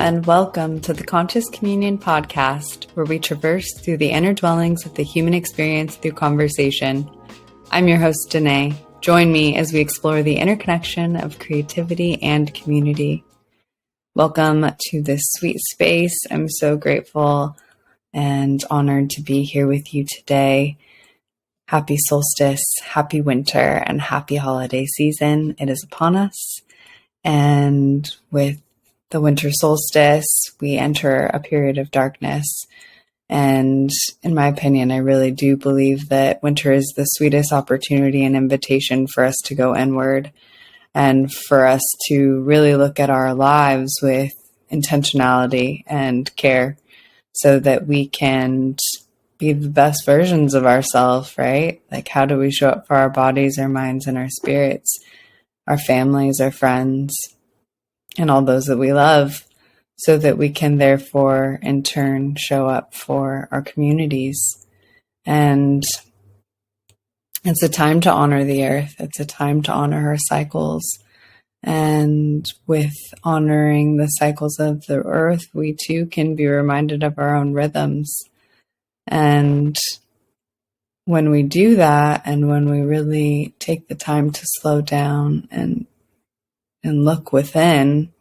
and welcome to the Conscious Communion podcast, where we traverse through the inner dwellings of the human experience through conversation. I'm your host, Danae. Join me as we explore the interconnection of creativity and community. Welcome to this sweet space. I'm so grateful and honored to be here with you today. Happy solstice, happy winter, and happy holiday season. It is upon us. And with the winter solstice, we enter a period of darkness. And in my opinion, I really do believe that winter is the sweetest opportunity and invitation for us to go inward and for us to really look at our lives with intentionality and care so that we can be the best versions of ourselves, right? Like, how do we show up for our bodies, our minds, and our spirits, our families, our friends, and all those that we love, so that we can therefore in turn show up for our communities. And it's a time to honor the earth. It's a time to honor her cycles. And with honoring the cycles of the earth, we too can be reminded of our own rhythms. And when we do that, and when we really take the time to slow down and look within,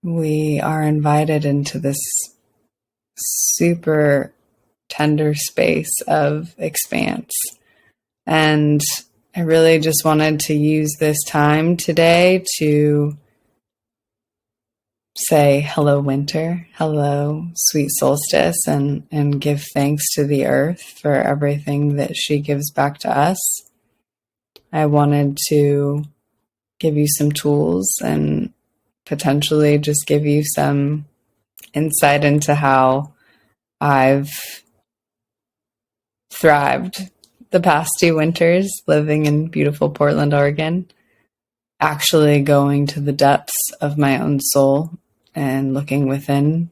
we are invited into this super tender space of expanse. And I really just wanted to use this time today to say hello, winter, hello, sweet solstice, and give thanks to the earth for everything that she gives back to us. I wanted to give you some tools and potentially just give you some insight into how I've thrived the past 2 winters living in beautiful Portland, Oregon, actually going to the depths of my own soul and looking within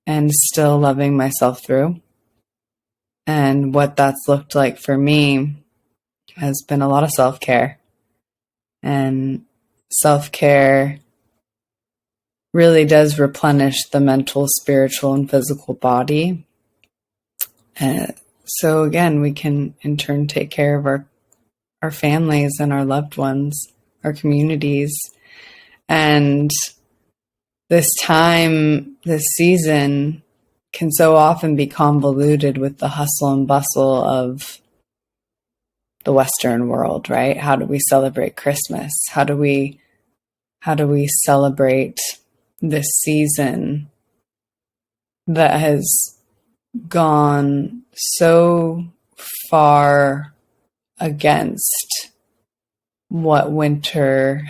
and still loving myself through. And what that's looked like for me has been a lot of self-care. And self-care really does replenish the mental, spiritual, and physical body. So again, we can in turn take care of our families and our loved ones, our communities. And this time, this season can so often be convoluted with the hustle and bustle of the Western world, right? How do we celebrate Christmas? How do we celebrate this season that has gone so far against what winter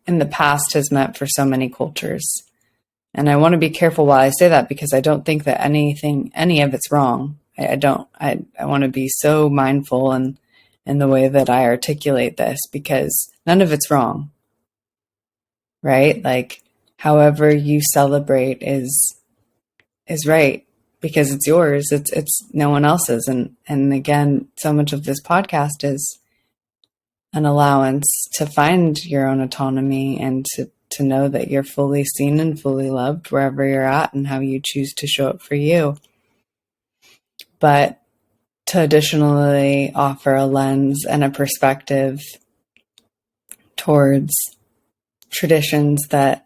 in the past has meant for so many cultures? And I want to be careful while I say that, because I don't think that any of it's wrong. I want to be so mindful in the way that I articulate this, because none of it's wrong, right? Like, however you celebrate is right, because it's yours. It's no one else's. And again, so much of this podcast is an allowance to find your own autonomy and to know that you're fully seen and fully loved wherever you're at and how you choose to show up for you. But to additionally offer a lens and a perspective towards traditions that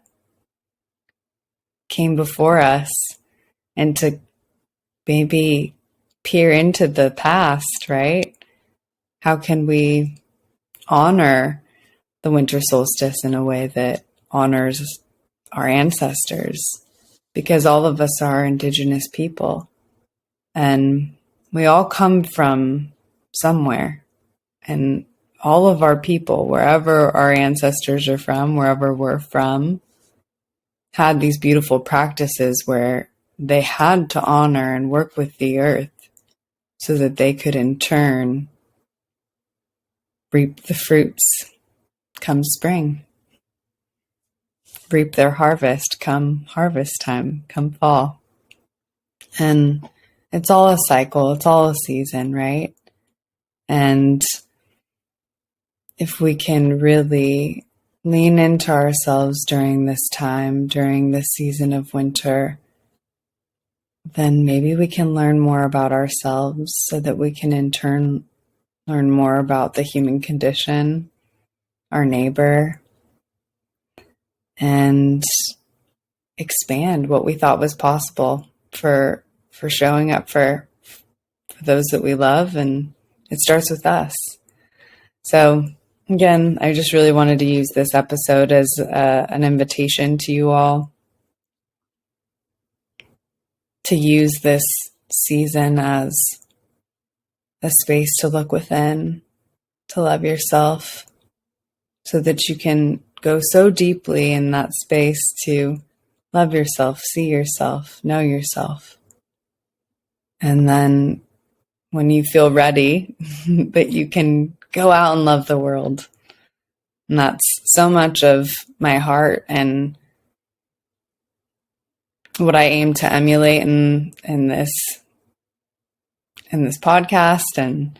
came before us, and to maybe peer into the past, right? How can we honor the winter solstice in a way that honors our ancestors? Because all of us are Indigenous people, and we all come from somewhere, and all of our people, wherever our ancestors are from, wherever we're from, had these beautiful practices where they had to honor and work with the earth so that they could in turn reap the fruits come spring, reap their harvest come harvest time, come fall. And it's all a cycle. It's all a season, right? And if we can really lean into ourselves during this time, during this season of winter, then maybe we can learn more about ourselves so that we can in turn learn more about the human condition, our neighbor, and expand what we thought was possible for showing up for those that we love. And it starts with us. So again, I just really wanted to use this episode as an invitation to you all to use this season as a space to look within, to love yourself, so that you can go so deeply in that space to love yourself, see yourself, know yourself. And then when you feel ready, that you can go out and love the world. And that's so much of my heart and what I aim to emulate in this podcast, and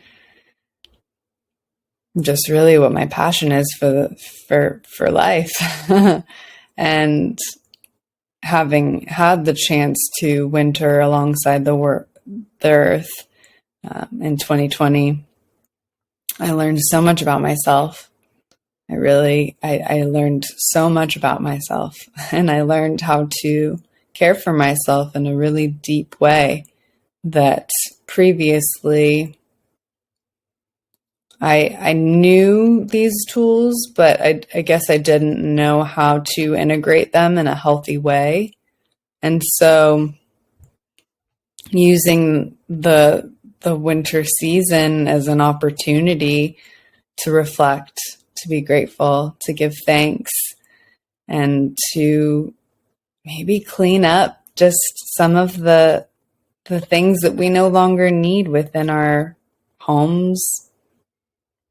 just really what my passion is for life. And having had the chance to winter alongside the earth in 2020, I learned so much about myself. I learned so much about myself, and I learned how to care for myself in a really deep way that previously I knew these tools, but I guess I didn't know how to integrate them in a healthy way. And so using the winter season as an opportunity to reflect, to be grateful, to give thanks, and to maybe clean up just some of the things that we no longer need within our homes,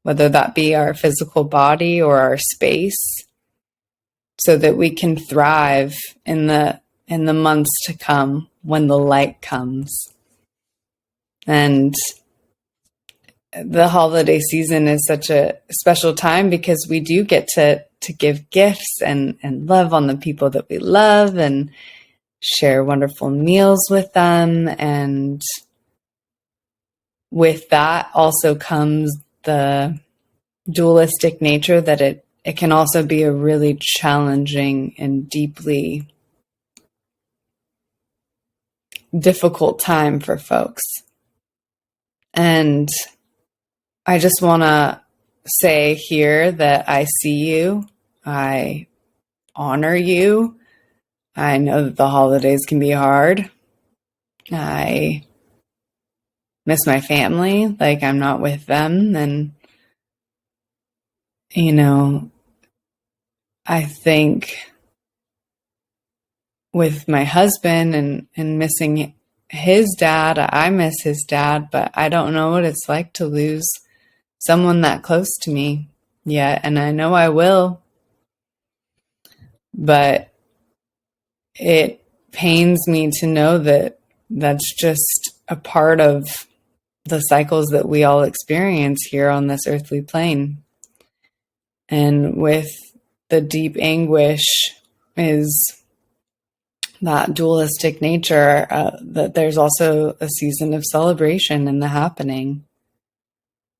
whether that be our physical body or our space, so that we can thrive in the months to come when the light comes. And the holiday season is such a special time because we do get to give gifts and love on the people that we love and share wonderful meals with them. And with that also comes the dualistic nature that it can also be a really challenging and deeply difficult time for folks. And I just want to say here that I see you. I honor you. I know that the holidays can be hard. I miss my family, like I'm not with them. And, I think with my husband and missing his dad, I miss his dad, but I don't know what it's like to lose someone that close to me yet. And I know I will, but it pains me to know that that's just a part of the cycles that we all experience here on this earthly plane. And with the deep anguish is that dualistic nature, that there's also a season of celebration in the happening.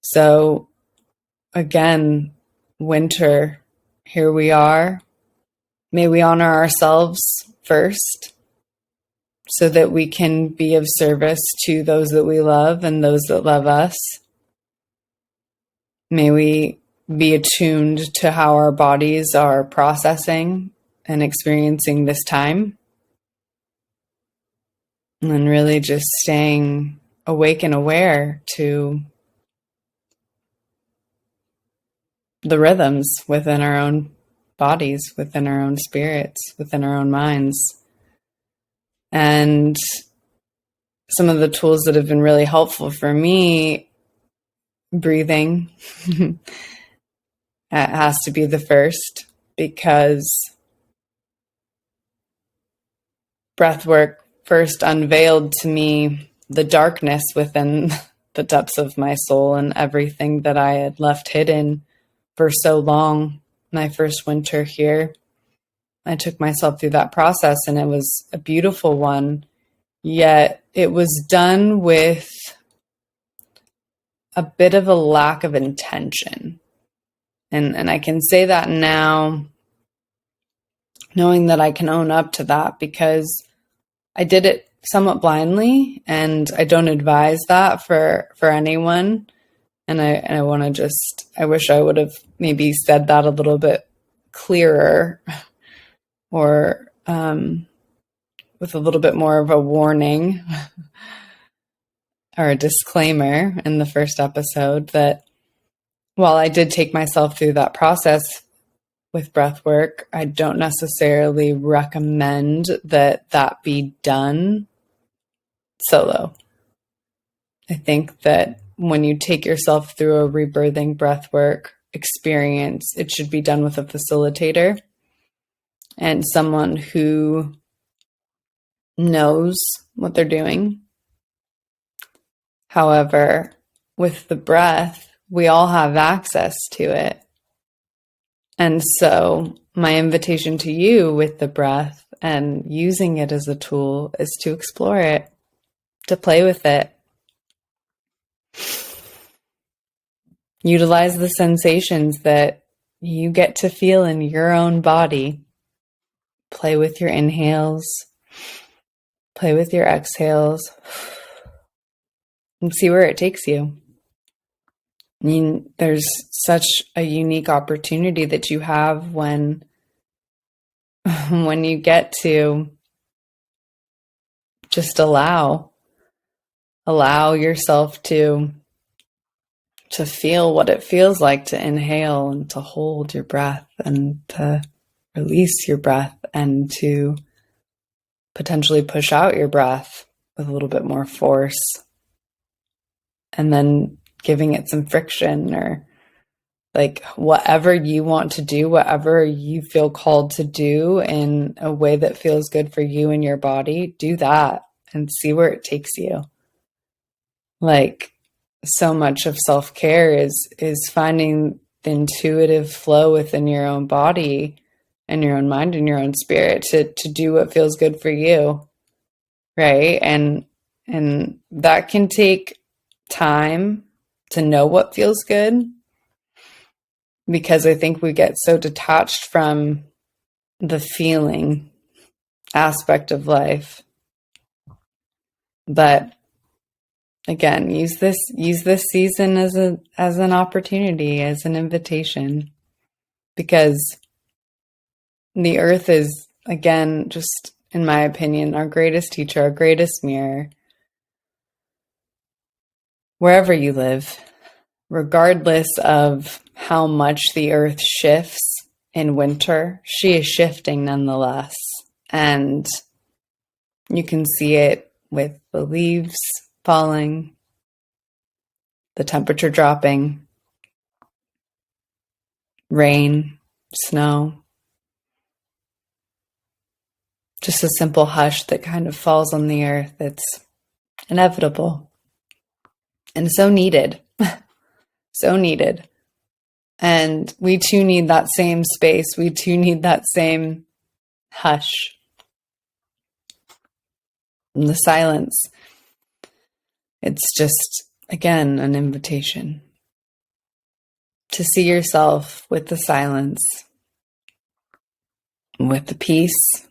So again, winter, here we are. May we honor ourselves first so that we can be of service to those that we love and those that love us. May we be attuned to how our bodies are processing and experiencing this time. And really just staying awake and aware to the rhythms within our own bodies, within our own spirits, within our own minds. And some of the tools that have been really helpful for me, breathing, it has to be the first, because breath work first unveiled to me the darkness within the depths of my soul and everything that I had left hidden for so long. my first winter here. I took myself through that process, and it was a beautiful one, yet it was done with a bit of a lack of intention. And I can say that now, knowing that I can own up to that, because I did it somewhat blindly, and I don't advise that for anyone. And I want to just, I wish I would have maybe said that a little bit clearer, or with a little bit more of a warning or a disclaimer in the first episode, that while I did take myself through that process with breath work, I don't necessarily recommend that that be done solo. I think that when you take yourself through a rebirthing breathwork experience, it should be done with a facilitator and someone who knows what they're doing. However, with the breath, we all have access to it. And so my invitation to you with the breath and using it as a tool is to explore it, to play with it. Utilize the sensations that you get to feel in your own body. Play with your inhales. Play with your exhales. And see where it takes you. I mean, there's such a unique opportunity that you have when you get to just allow yourself to feel what it feels like to inhale and to hold your breath and to release your breath and to potentially push out your breath with a little bit more force, and then giving it some friction, or like whatever you want to do, whatever you feel called to do in a way that feels good for you and your body, do that and see where it takes you. Like, so much of self-care is finding the intuitive flow within your own body and your own mind and your own spirit to do what feels good for you. Right? And that can take time to know what feels good, because I think we get so detached from the feeling aspect of life. But again, use this season as an opportunity, as an invitation, because the earth is, again, just in my opinion, our greatest teacher, our greatest mirror. Wherever you live, regardless of how much the earth shifts in winter, she is shifting nonetheless. And you can see it with the leaves falling, the temperature dropping, rain, snow, just a simple hush that kind of falls on the earth. It's inevitable and so needed. So needed. And we too need that same space. We too need that same hush. And the silence. It's just, again, an invitation to see yourself with the silence, with the peace,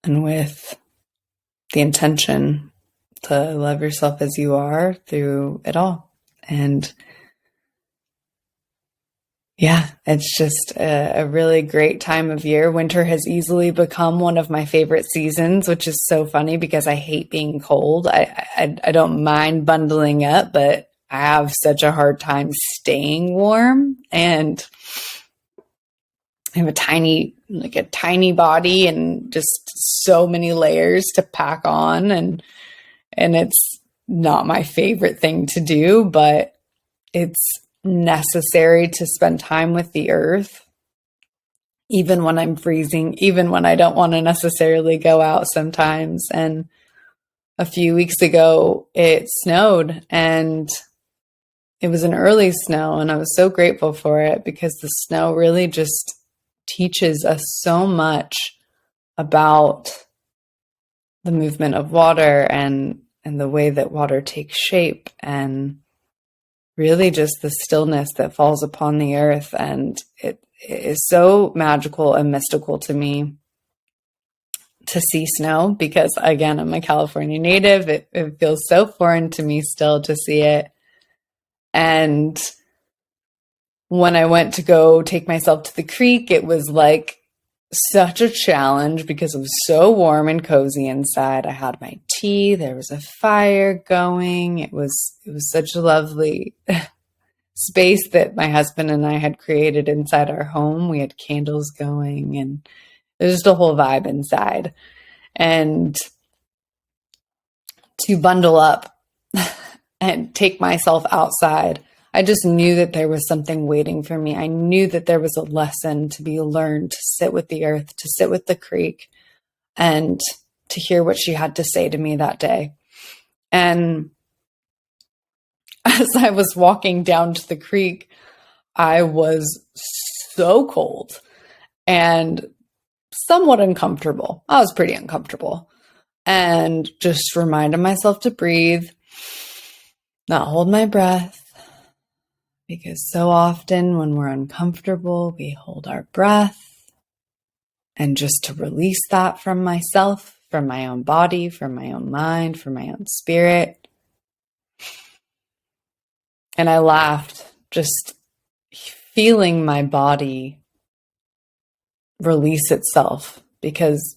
and with the intention to love yourself as you are through it all. And yeah, it's just a really great time of year. Winter has easily become one of my favorite seasons, which is so funny because I hate being cold. I don't mind bundling up, but I have such a hard time staying warm. And I have a tiny body and just so many layers to pack on. And it's not my favorite thing to do, but it's necessary to spend time with the earth, even when I'm freezing, even when I don't want to necessarily go out sometimes. And a few weeks ago, it snowed, and it was an early snow, and I was so grateful for it because the snow really just teaches us so much about the movement of water and the way that water takes shape, and really just the stillness that falls upon the earth. And it is so magical and mystical to me to see snow because, again, I'm a California native. It feels so foreign to me still to see it. And when I went to go take myself to the creek, it was like such a challenge because it was so warm and cozy inside. I had my tea, there was a fire going. It was such a lovely space that my husband and I had created inside our home. We had candles going, and there's just a whole vibe inside. And to bundle up and take myself outside, I just knew that there was something waiting for me. I knew that there was a lesson to be learned, to sit with the earth, to sit with the creek, and to hear what she had to say to me that day. And as I was walking down to the creek, I was so cold and somewhat uncomfortable. I was pretty uncomfortable, and just reminded myself to breathe, not hold my breath, because so often when we're uncomfortable, we hold our breath. And just to release that from myself, from my own body, from my own mind, from my own spirit. And I laughed, just feeling my body release itself, because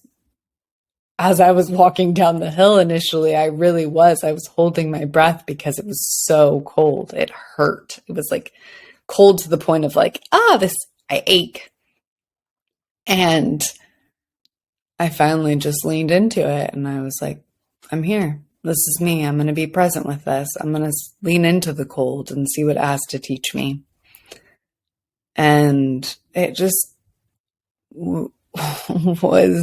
as I was walking down the hill initially, I was holding my breath because it was so cold. It hurt. It was like cold to the point of like, I ache. And I finally just leaned into it, and I was like, I'm here. This is me. I'm going to be present with this. I'm going to lean into the cold and see what it has to teach me. And it just was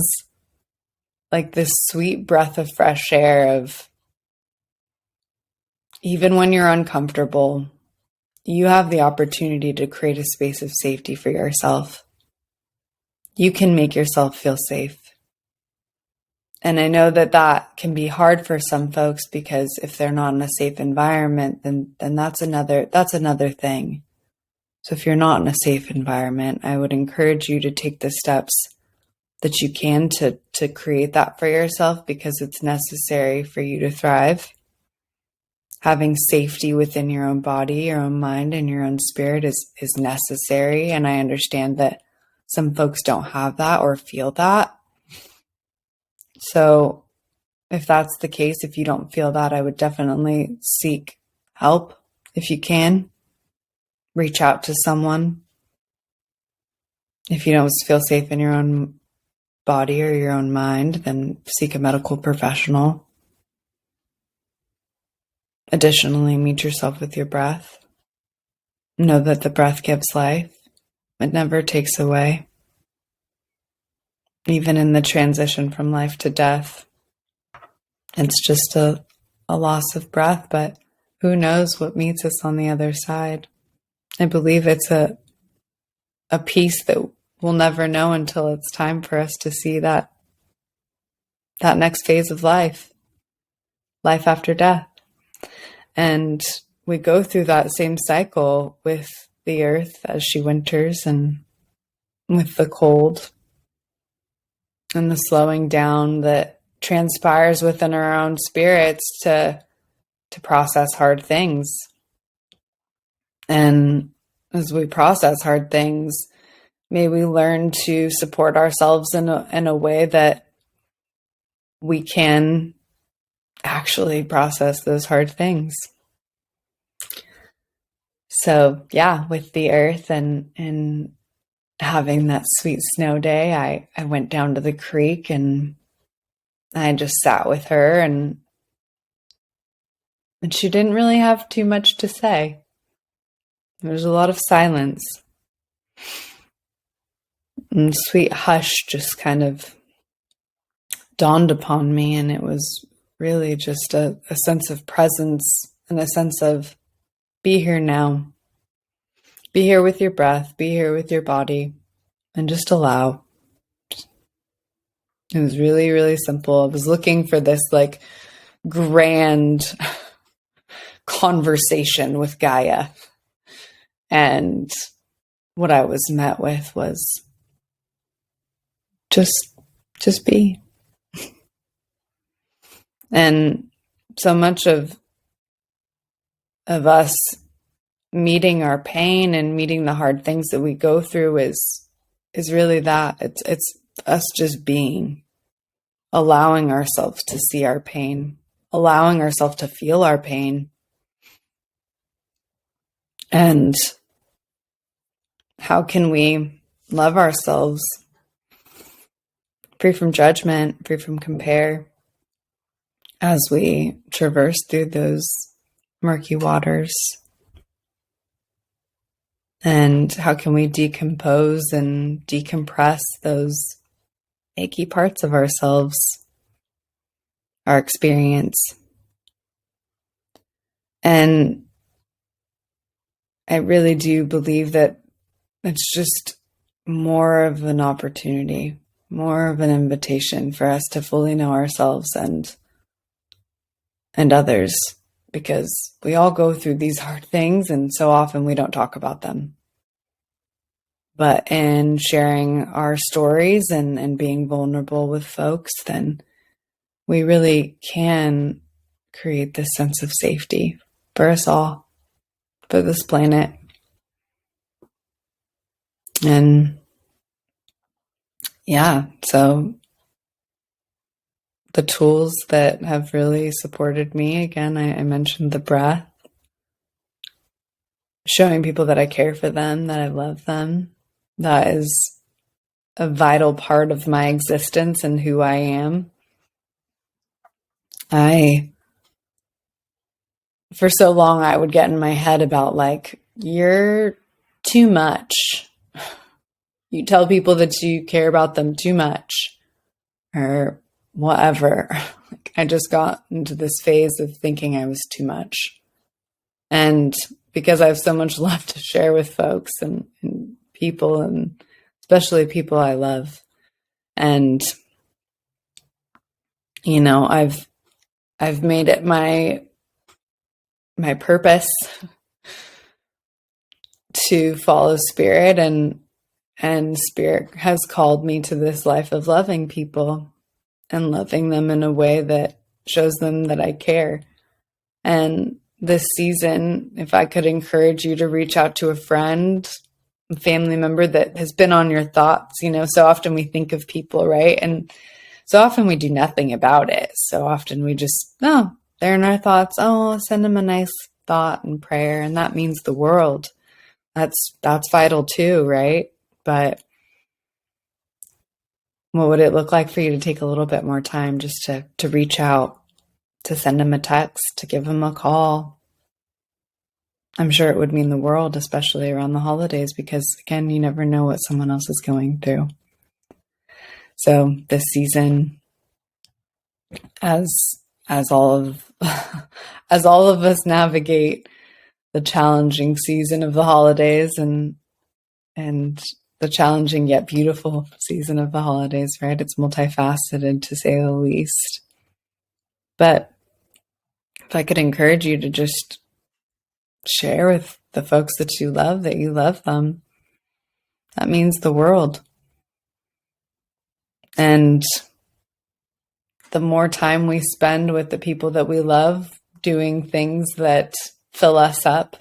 like this sweet breath of fresh air of, even when you're uncomfortable, you have the opportunity to create a space of safety for yourself. You can make yourself feel safe. And I know that that can be hard for some folks, because if they're not in a safe environment, then that's another thing. So if you're not in a safe environment, I would encourage you to take the steps that you can to create that for yourself, because it's necessary for you to thrive. Having safety within your own body, your own mind, and your own spirit is necessary. And I understand that some folks don't have that or feel that. So if that's the case, if you don't feel that, I would definitely seek help if you can. Reach out to someone. If you don't feel safe in your own body or your own mind, then seek a medical professional. Additionally, meet yourself with your breath. Know that the breath gives life. It never takes away. Even in the transition from life to death, it's just a loss of breath, but who knows what meets us on the other side. I believe it's a piece that we'll never know until it's time for us to see that next phase of life after death. And we go through that same cycle with the earth as she winters, and with the cold and the slowing down that transpires within our own spirits to process hard things. And as we process hard things, may we learn to support ourselves in a way that we can actually process those hard things. So yeah, with the earth and having that sweet snow day, I went down to the creek and I just sat with her, and she didn't really have too much to say. There was a lot of silence. And sweet hush just kind of dawned upon me, and it was really just a sense of presence and a sense of be here now. Be here with your breath, be here with your body, and just allow. It was really, really simple. I was looking for this like grand conversation with Gaia. And what I was met with was just be. And so much of us meeting our pain and meeting the hard things that we go through is really that. It's us just being, allowing ourselves to see our pain, allowing ourselves to feel our pain. And how can we love ourselves free from judgment, free from compare, as we traverse through those murky waters? And how can we decompose and decompress those achy parts of ourselves, our experience? And I really do believe that it's just more of an opportunity, more of an invitation for us to fully know ourselves and others, because we all go through these hard things and so often we don't talk about them. But in sharing our stories and being vulnerable with folks, then we really can create this sense of safety for us all, for this planet. And yeah, so the tools that have really supported me, again, I mentioned the breath, showing people that I care for them, that I love them. That is a vital part of my existence and who I am. For so long, I would get in my head about like, you're too much. You tell people that you care about them too much or whatever. I just got into this phase of thinking I was too much. And because I have so much love to share with folks and people, and especially people I love. And, you know, I've made it my purpose to follow spirit, and spirit has called me to this life of loving people and loving them in a way that shows them that I care. And this season, if I could encourage you to reach out to a friend, a family member that has been on your thoughts, you know, so often we think of people, right? And so often we do nothing about it. So often we just, oh, they're in our thoughts. Oh, I'll send them a nice thought and prayer. And that means the world. That's vital too, right? But what would it look like for you to take a little bit more time just to reach out, to send them a text, to give them a call? I'm sure it would mean the world, especially around the holidays, because again, you never know what someone else is going through. So this season, as all of us navigate the challenging season of the holidays and the challenging yet beautiful season of the holidays, right? It's multifaceted, to say the least. But if I could encourage you to just share with the folks that you love them, that means the world. And the more time we spend with the people that we love, doing things that fill us up,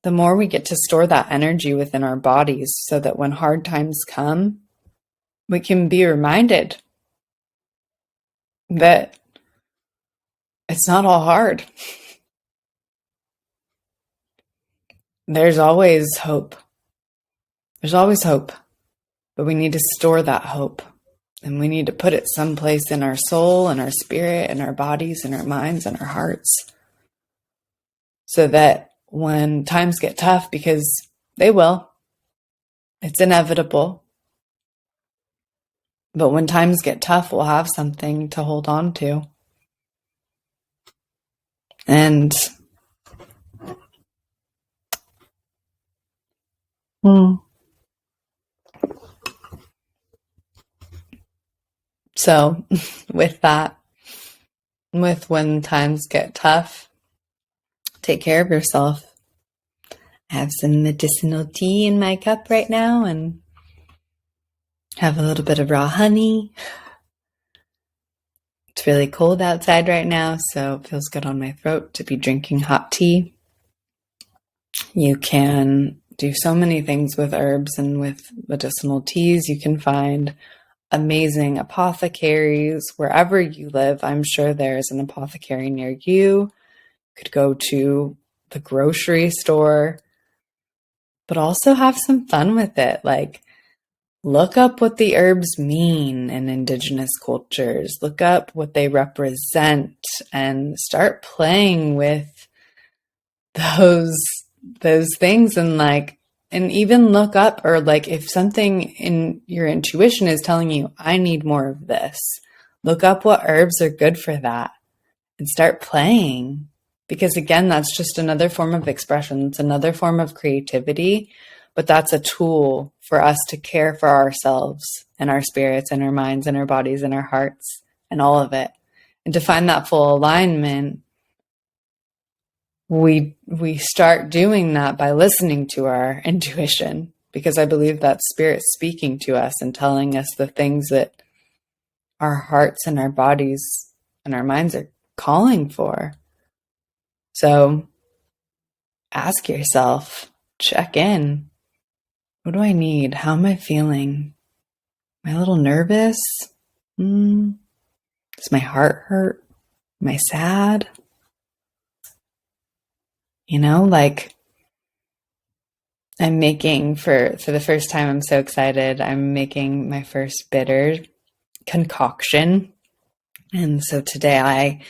the more we get to store that energy within our bodies, so that when hard times come, we can be reminded that it's not all hard. There's always hope. There's always hope. But we need to store that hope. And we need to put it someplace in our soul and our spirit and our bodies and our minds and our hearts. So that when times get tough, because they will, it's inevitable. But when times get tough, we'll have something to hold on to. And So with that, with when times get tough, take care of yourself. I have some medicinal tea in my cup right now and have a little bit of raw honey. It's really cold outside right now, so it feels good on my throat to be drinking hot tea. You can do so many things with herbs and with medicinal teas. You can find amazing apothecaries wherever you live. I'm sure there's an apothecary near you. You could go to the grocery store, but also have some fun with it. Like, look up what the herbs mean in indigenous cultures. Look up what they represent and start playing with those things, and even look up, or like if something in your intuition is telling you, I need more of this, look up what herbs are good for that and start playing. Because again, that's just another form of expression. It's another form of creativity, but that's a tool for us to care for ourselves and our spirits and our minds and our bodies and our hearts and all of it. And to find that full alignment, we start doing that by listening to our intuition, because I believe that spirit's speaking to us and telling us the things that our hearts and our bodies and our minds are calling for. So ask yourself, check in. What do I need? How am I feeling? Am I a little nervous? Does my heart hurt? Am I sad? Like, I'm making, for the first time, I'm so excited, I'm making my first bitter concoction. And so today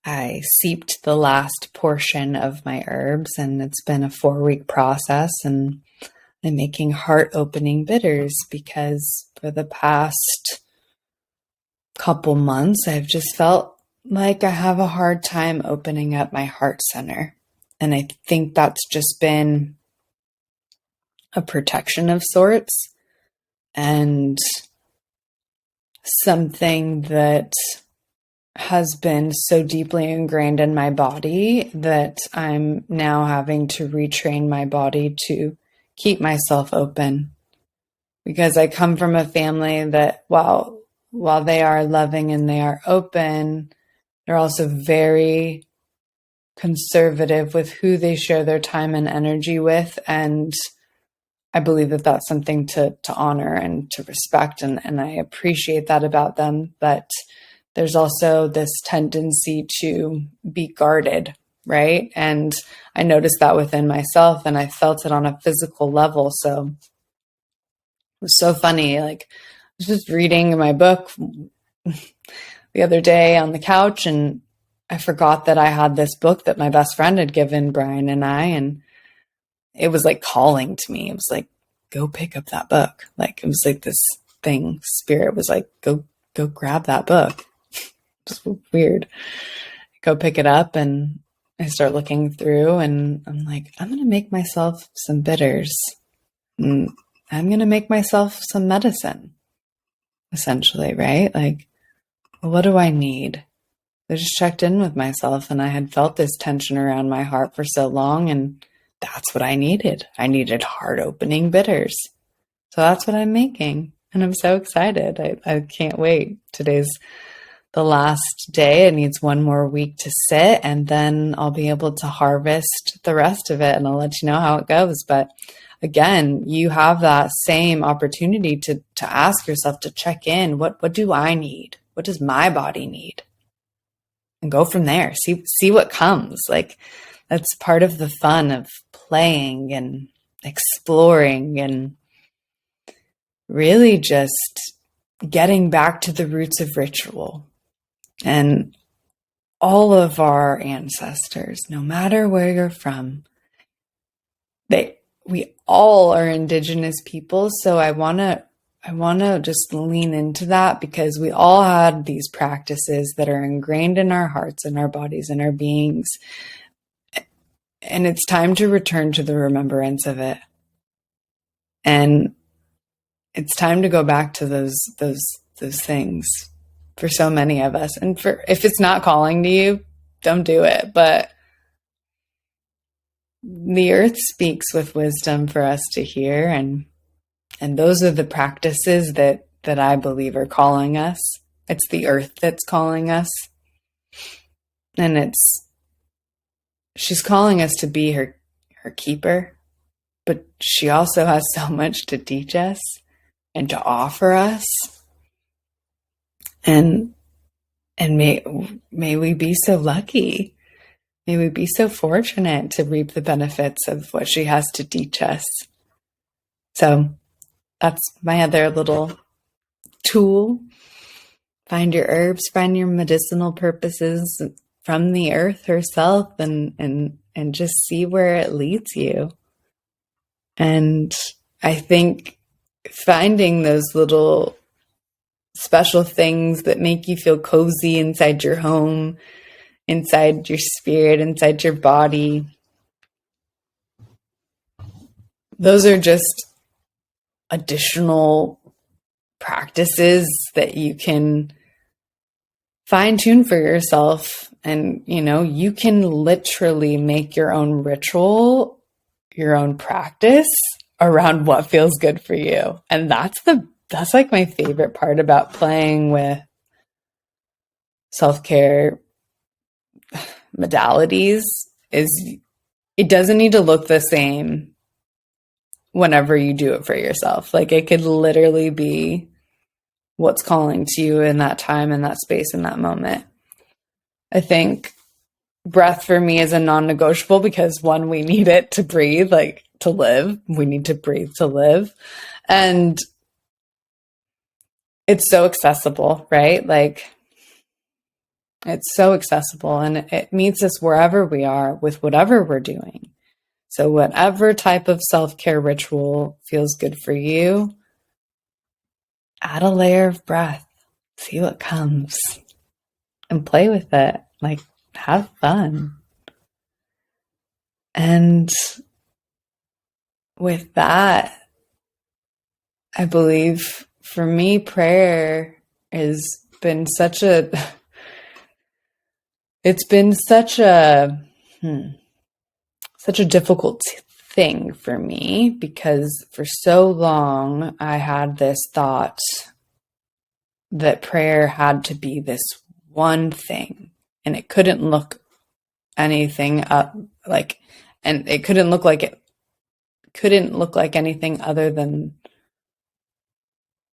I seeped the last portion of my herbs, and it's been a 4-week process, and I'm making heart-opening bitters because for the past couple months, I've just felt like I have a hard time opening up my heart center. And I think that's just been a protection of sorts, and something that has been so deeply ingrained in my body that I'm now having to retrain my body to keep myself open. Because I come from a family that while they are loving and they are open, they're also very conservative with who they share their time and energy with. And I believe that that's something to honor and to respect. And I appreciate that about them. But there's also this tendency to be guarded, right? And I noticed that within myself, and I felt it on a physical level. So it was so funny. Like, I was just reading my book the other day on the couch, and I forgot that I had this book that my best friend had given Brian and I, and it was like calling to me. It was like, go pick up that book. Like, it was like this thing, spirit was like, go grab that book. Just weird. Go pick it up, and I start looking through, and I'm like, I'm going to make myself some bitters. And I'm going to make myself some medicine, essentially, right? Like, what do I need? I just checked in with myself, and I had felt this tension around my heart for so long, and that's what I needed. I needed heart-opening bitters. So that's what I'm making, and I'm so excited. I can't wait. Today's the last day. It needs one more week to sit, and then I'll be able to harvest the rest of it, and I'll let you know how it goes. But again, you have that same opportunity to ask yourself, to check in. What do I need? What does my body need? And go from there. See what comes. Like, that's part of the fun of playing and exploring and really just getting back to the roots of ritual. And all of our ancestors, no matter where you're from, we all are indigenous people. So I want to just lean into that, because we all had these practices that are ingrained in our hearts and our bodies and our beings. And it's time to return to the remembrance of it. And it's time to go back to those things. for so many of us. And if it's not calling to you, don't do it. But the earth speaks with wisdom for us to hear, and those are the practices that I believe are calling us. It's the earth that's calling us. And she's calling us to be her keeper, but she also has so much to teach us and to offer us. And may we be so lucky. May we be so fortunate to reap the benefits of what she has to teach us. So that's my other little tool. Find your herbs, find your medicinal purposes from the earth herself, and just see where it leads you. And I think finding those little special things that make you feel cozy inside your home, inside your spirit, inside your body, those are just additional practices that you can fine tune for yourself. And, you can literally make your own ritual, your own practice around what feels good for you. And that's like my favorite part about playing with self-care modalities is it doesn't need to look the same whenever you do it for yourself. Like, it could literally be what's calling to you in that time, in that space, in that moment. I think breath for me is a non-negotiable because, one, we need it to breathe, like to live. We need to breathe to live. And it's so accessible, right? Like, it's so accessible, and it meets us wherever we are with whatever we're doing. So whatever type of self-care ritual feels good for you, add a layer of breath, see what comes, and play with it. Like, have fun. And with that, I believe for me, prayer has been such a difficult thing for me, because for so long I had this thought that prayer had to be this one thing, and it couldn't look anything up like, and it couldn't look like anything other than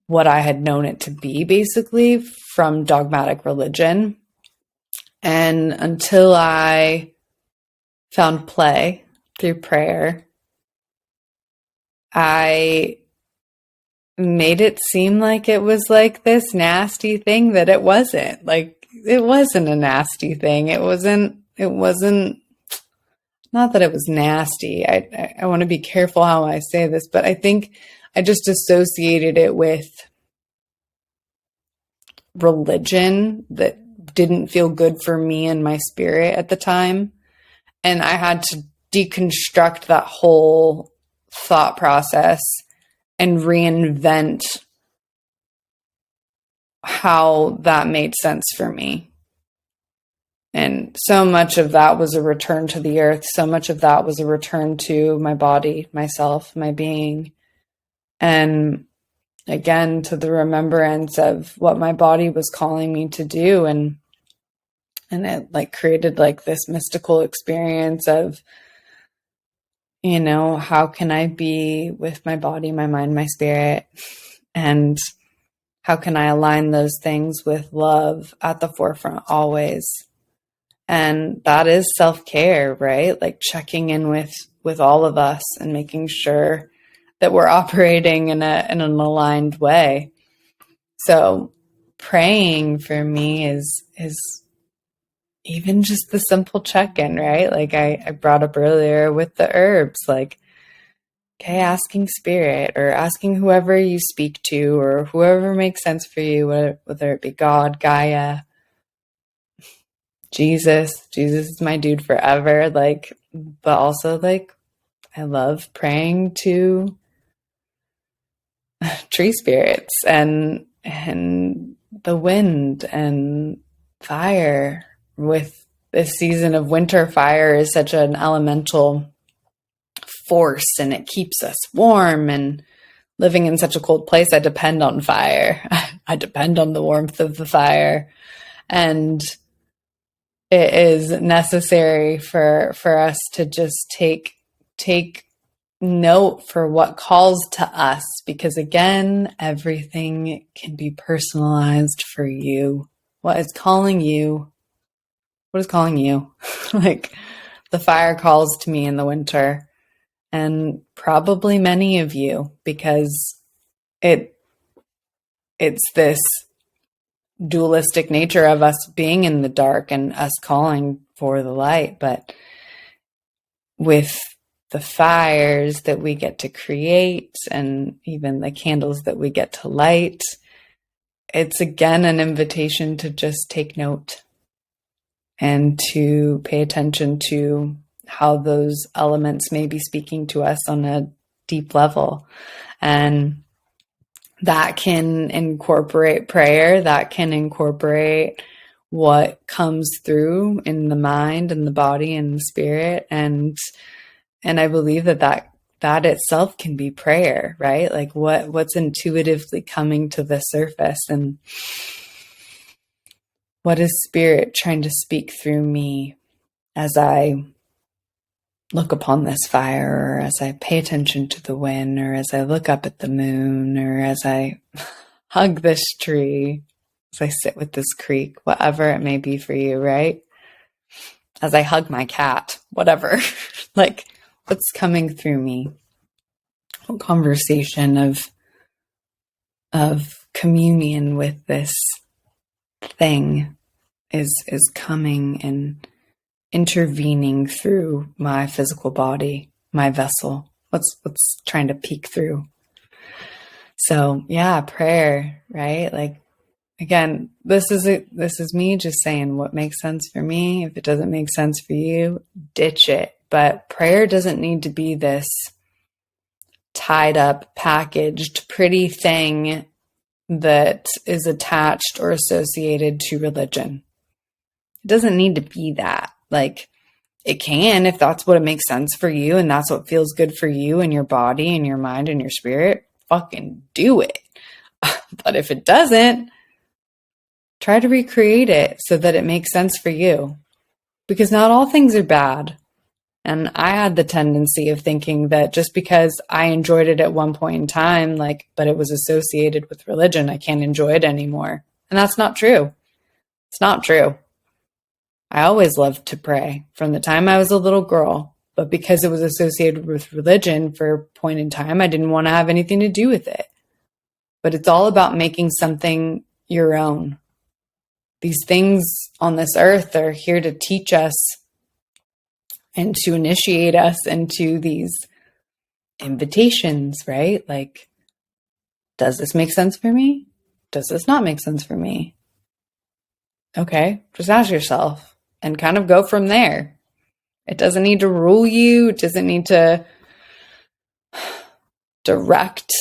what I had known it to be, basically, from dogmatic religion. And until I found play through prayer, I made it seem like it was like this nasty thing that it wasn't. Like, it wasn't a nasty thing. It wasn't, not that it was nasty. I want to be careful how I say this, but I think I just associated it with religion that didn't feel good for me and my spirit at the time. And I had to deconstruct that whole thought process and reinvent how that made sense for me. And so much of that was a return to the earth. So much of that was a return to my body, myself, my being. And again, to the remembrance of what my body was calling me to do. And it like created like this mystical experience of, how can I be with my body, my mind, my spirit? And how can I align those things with love at the forefront always? And that is self-care, right? Like checking in with all of us and making sure that we're operating in an aligned way. So praying for me is even just the simple check-in, right? Like I brought up earlier with the herbs, like, okay, asking spirit or asking whoever you speak to or whoever makes sense for you, whether it be God, Gaia, Jesus is my dude forever. Like, but also like, I love praying to tree spirits and the wind and fire. With this season of winter, fire is such an elemental force and it keeps us warm, and living in such a cold place, I depend on fire. I depend on the warmth of the fire, and it is necessary for us to just take note for what calls to us, because again, everything can be personalized for you. What is calling you? What is calling you? Like, the fire calls to me in the winter, and probably many of you, because it's this dualistic nature of us being in the dark and us calling for the light. But with the fires that we get to create and even the candles that we get to light, it's again an invitation to just take note and to pay attention to how those elements may be speaking to us on a deep level. And that can incorporate prayer, that can incorporate what comes through in the mind and the body and the spirit. And I believe that itself can be prayer, right? Like what's intuitively coming to the surface, and what is spirit trying to speak through me as I look upon this fire, or as I pay attention to the wind, or as I look up at the moon, or as I hug this tree, as I sit with this creek, whatever it may be for you, right? As I hug my cat, whatever. Like, what's coming through me? What conversation of communion with this thing is coming and intervening through my physical body, my vessel? What's trying to peek through? So yeah, prayer, right? Like, again, this is me just saying what makes sense for me. If it doesn't make sense for you, ditch it. But prayer doesn't need to be this tied up, packaged, pretty thing that is attached or associated to religion. It doesn't need to be that. Like, it can, if that's what it makes sense for you and that's what feels good for you and your body and your mind and your spirit, fucking do it. But if it doesn't, try to recreate it so that it makes sense for you. Because not all things are bad. And I had the tendency of thinking that just because I enjoyed it at one point in time, but it was associated with religion, I can't enjoy it anymore. And that's not true. It's not true. I always loved to pray from the time I was a little girl, but because it was associated with religion for a point in time, I didn't want to have anything to do with it. But it's all about making something your own. These things on this earth are here to teach us and to initiate us into these invitations, right? Like, does this make sense for me? Does this not make sense for me? Okay, just ask yourself and kind of go from there. It doesn't need to rule you. It doesn't need to direct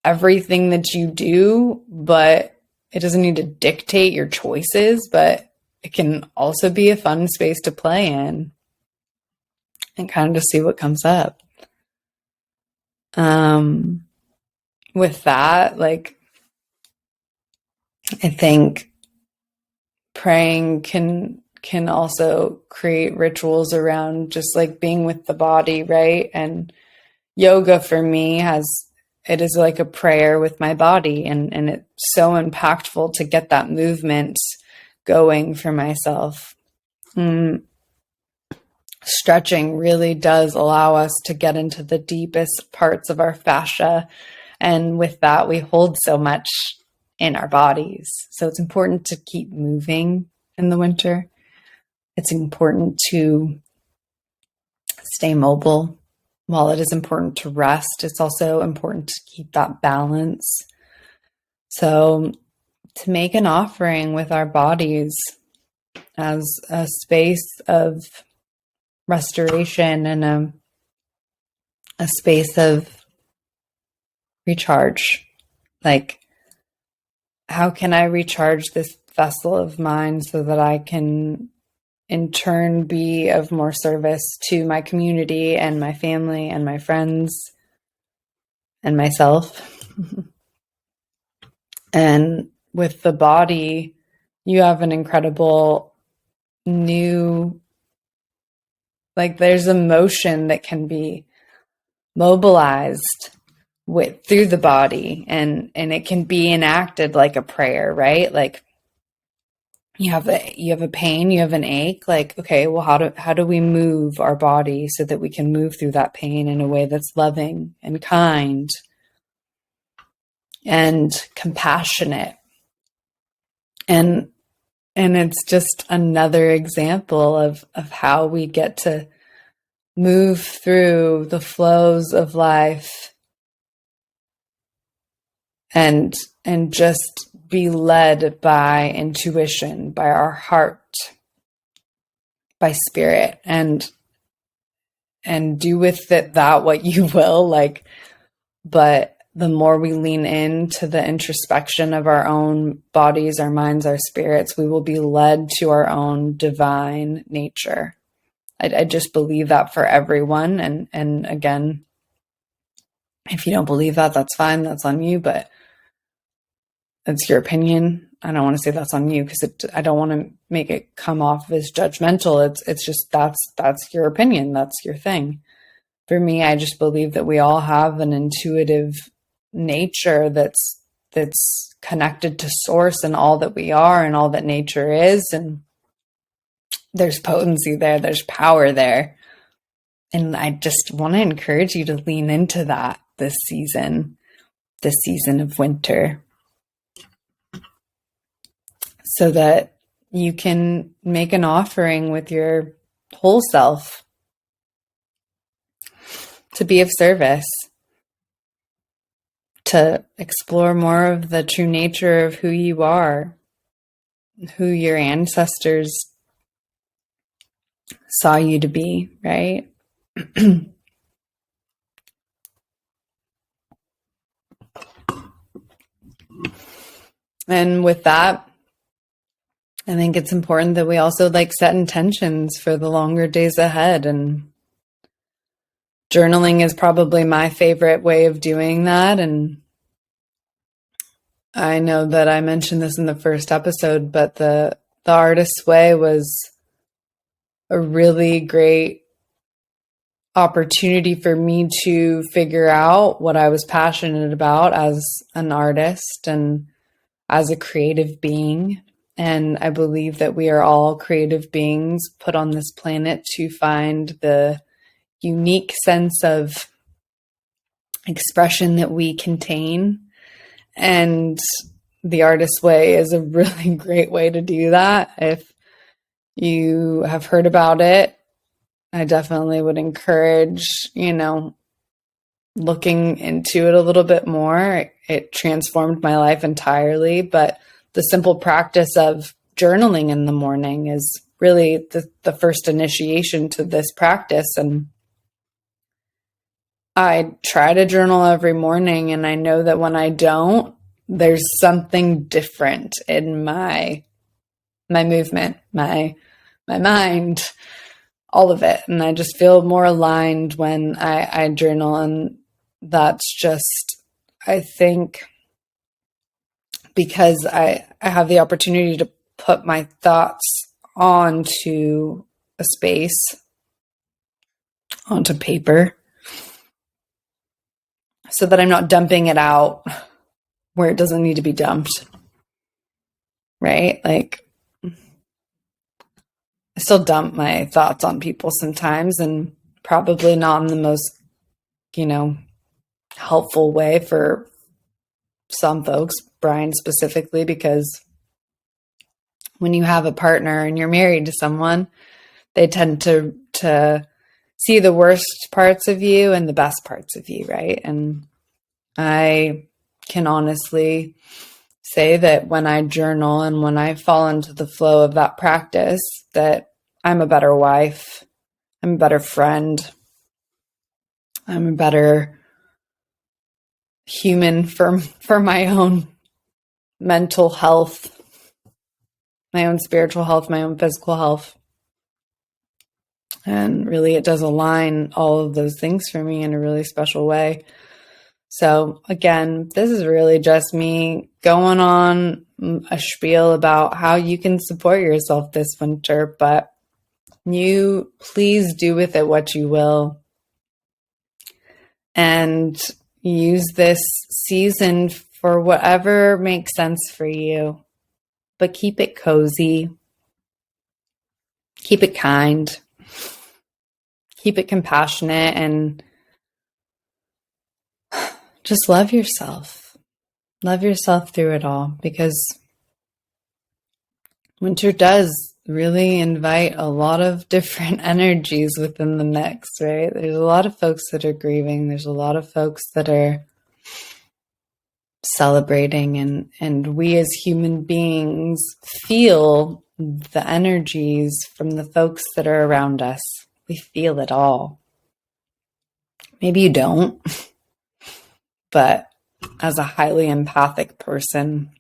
everything that you do, but it doesn't need to dictate your choices, but it can also be a fun space to play in and kind of just see what comes up. With that, I think praying can also create rituals around just being with the body, right? And yoga for me it is like a prayer with my body, and it's so impactful to get that movement going for myself. Stretching really does allow us to get into the deepest parts of our fascia. And with that, we hold so much in our bodies. So it's important to keep moving in the winter. It's important to stay mobile. While it is important to rest, it's also important to keep that balance. So to make an offering with our bodies as a space of restoration and a space of recharge. how can I recharge this vessel of mine so that I can in turn be of more service to my community and my family and my friends and myself. And with the body, you have an incredible new, like there's emotion that can be mobilized through the body, and it can be enacted like a prayer, right? Like you have a pain, you have an ache, like, okay, well, how do we move our body so that we can move through that pain in a way that's loving and kind and compassionate? And it's just another example of how we get to move through the flows of life and just be led by intuition, by our heart, by spirit, and do with that what you will, like, but the more we lean into the introspection of our own bodies, our minds, our spirits, we will be led to our own divine nature. I just believe that for everyone. And again, if you don't believe that, that's fine. That's on you, but it's your opinion. I don't want to say that's on you because I don't want to make it come off as judgmental. It's just that's your opinion. That's your thing. For me, I just believe that we all have an intuitive nature that's connected to source and all that we are and all that nature is. And there's potency there. There's power there. And I just want to encourage you to lean into that this season of winter, so that you can make an offering with your whole self to be of service, to explore more of the true nature of who you are, who your ancestors saw you to be, right? And with that, I think it's important that we also set intentions for the longer days ahead. And journaling is probably my favorite way of doing that. And I know that I mentioned this in the first episode, but the Artist's Way was a really great opportunity for me to figure out what I was passionate about as an artist and as a creative being. And I believe that we are all creative beings put on this planet to find the unique sense of expression that we contain. And the Artist's Way is a really great way to do that. If you have heard about it, I definitely would encourage, looking into it a little bit more. It transformed my life entirely, but the simple practice of journaling in the morning is really the first initiation to this practice. And I try to journal every morning, and I know that when I don't, there's something different in my movement, my mind, all of it. And I just feel more aligned when I journal. And that's just, I think, because I have the opportunity to put my thoughts onto a space, onto paper, so that I'm not dumping it out where it doesn't need to be dumped, right? Like, I still dump my thoughts on people sometimes, and probably not in the most, helpful way for some folks, Brian specifically, because when you have a partner and you're married to someone, they tend to see the worst parts of you and the best parts of you, right? And I can honestly say that when I journal and when I fall into the flow of that practice, that I'm a better wife, I'm a better friend, I'm a better human for my own mental health, my own spiritual health, my own physical health. And really, it does align all of those things for me in a really special way. So again, this is really just me going on a spiel about how you can support yourself this winter, but you please do with it what you will. And use this season for whatever makes sense for you. But keep it cozy. Keep it kind. Keep it compassionate, and just love yourself. Love yourself through it all, because winter does really invite a lot of different energies within the mix, right? There's a lot of folks that are grieving. There's a lot of folks that are celebrating, and we as human beings feel the energies from the folks that are around us. We feel it all. Maybe you don't, but as a highly empathic person,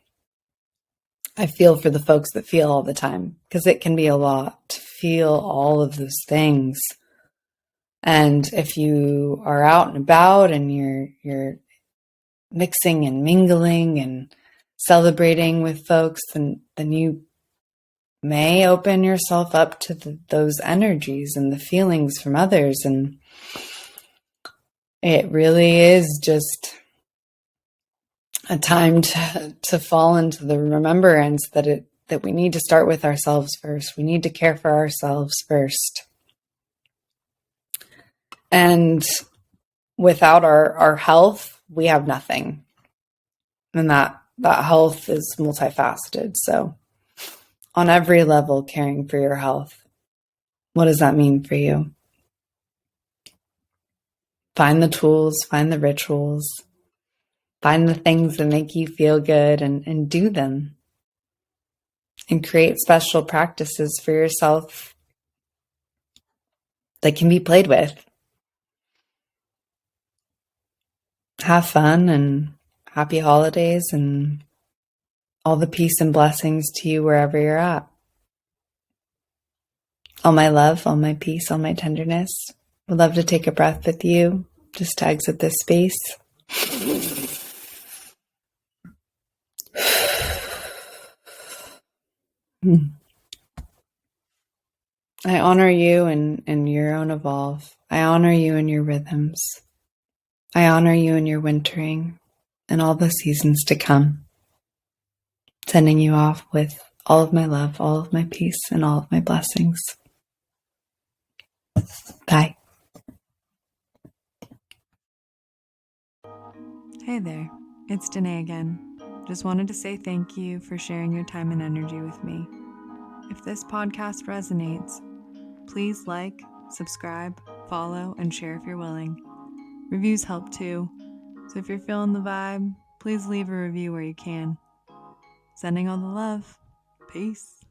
I feel for the folks that feel all the time, because it can be a lot to feel all of those things. And if you are out and about and you're mixing and mingling and celebrating with folks, then you may open yourself up to those energies and the feelings from others. And it really is just a time to fall into the remembrance that we need to start with ourselves first. We need to care for ourselves first. And without our health, we have nothing. And that health is multifaceted. So on every level, caring for your health. What does that mean for you? Find the tools, find the rituals, find the things that make you feel good, and do them. And create special practices for yourself that can be played with. Have fun, and happy holidays, and all the peace and blessings to you wherever you're at. All my love, all my peace, all my tenderness. Would love to take a breath with you just to exit this space. I honor you and your own evolve. I honor you and your rhythms. I honor you and your wintering and all the seasons to come. Sending you off with all of my love, all of my peace, and all of my blessings. Bye. Hey there, it's Danae again. Just wanted to say thank you for sharing your time and energy with me. If this podcast resonates, please like, subscribe, follow, and share if you're willing. Reviews help too, so if you're feeling the vibe, please leave a review where you can. Sending all the love. Peace.